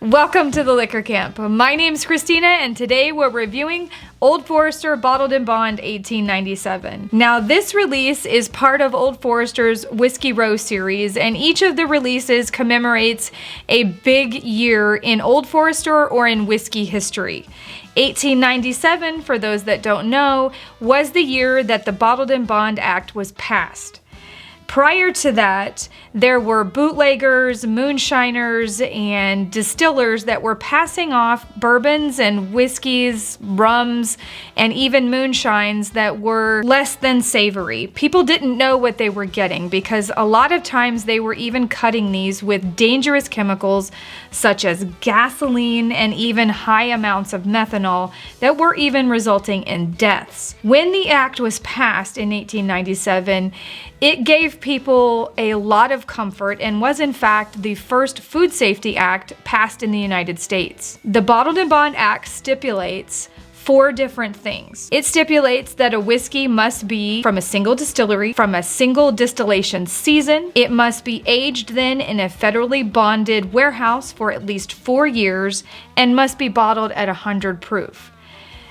Welcome to the Liquor Camp. My name's Christina, and today we're reviewing Old Forester Bottled in Bond 1897. Now, this release is part of Old Forester's Whiskey Row series, and each of the releases commemorates a big year in Old Forester or in whiskey history. 1897, for those that don't know, was the year that the Bottled in Bond Act was passed. Prior to that, there were bootleggers, moonshiners, and distillers that were passing off bourbons and whiskeys, rums, and even moonshines that were less than savory. People didn't know what they were getting because a lot of times they were even cutting these with dangerous chemicals such as gasoline and even high amounts of methanol that were even resulting in deaths. When the act was passed in 1897, it gave people a lot of comfort and was in fact the first food safety act passed in the United States. The Bottled in Bond Act stipulates 4 different things. It stipulates that a whiskey must be from a single distillery, from a single distillation season. It must be aged then in a federally bonded warehouse for at least 4 years and must be bottled at 100 proof.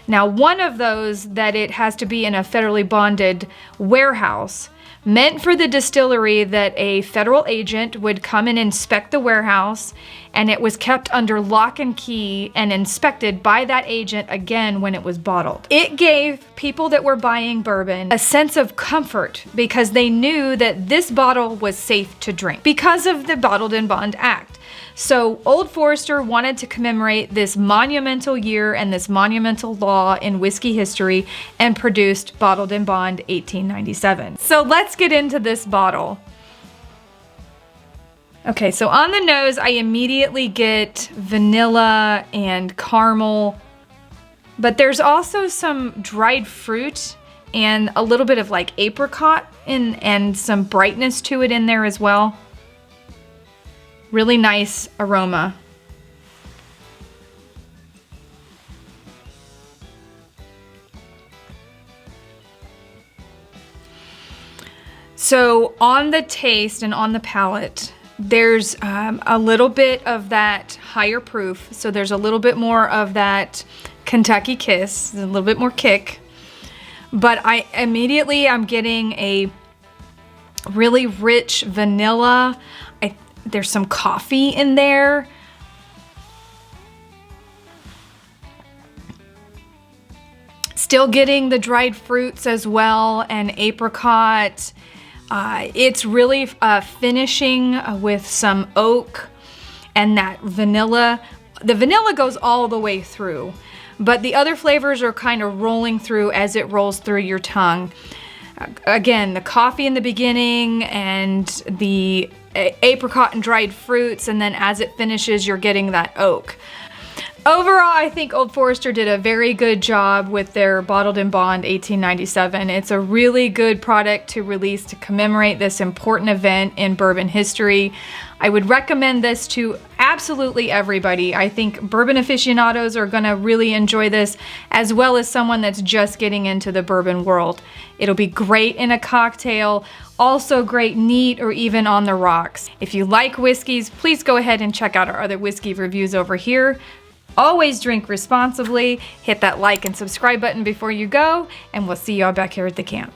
Now, one of those, that it has to be in a federally bonded warehouse, meant for the distillery that a federal agent would come and inspect the warehouse, and it was kept under lock and key and inspected by that agent again when it was bottled. It gave people that were buying bourbon a sense of comfort because they knew that this bottle was safe to drink because of the Bottled in Bond Act. So Old Forester wanted to commemorate this monumental year and this monumental law in whiskey history and produced Bottled in Bond 1897. So let's get into this bottle. Okay, so on the nose, I immediately get vanilla and caramel, but there's also some dried fruit and a little bit of like apricot and some brightness to it in there as well. Really nice aroma. So on the taste and on the palate, there's a little bit of that higher proof. So there's a little bit more of that Kentucky kiss, a little bit more kick. But I'm getting a really rich vanilla. There's some coffee in there. Still getting the dried fruits as well and apricot. It's really finishing with some oak and that vanilla. The vanilla goes all the way through, but the other flavors are kind of rolling through as it rolls through your tongue. Again, the coffee in the beginning and the apricot and dried fruits, and then as it finishes, you're getting that oak. Overall, I think Old Forester did a very good job with their Bottled in Bond 1897. It's a really good product to release to commemorate this important event in bourbon history. I would recommend this to absolutely everybody. I think bourbon aficionados are gonna really enjoy this, as well as someone that's just getting into the bourbon world. It'll be great in a cocktail, also great neat or even on the rocks. If you like whiskeys, please go ahead and check out our other whiskey reviews over here. Always drink responsibly. Hit that like and subscribe button before you go, and we'll see y'all back here at the camp.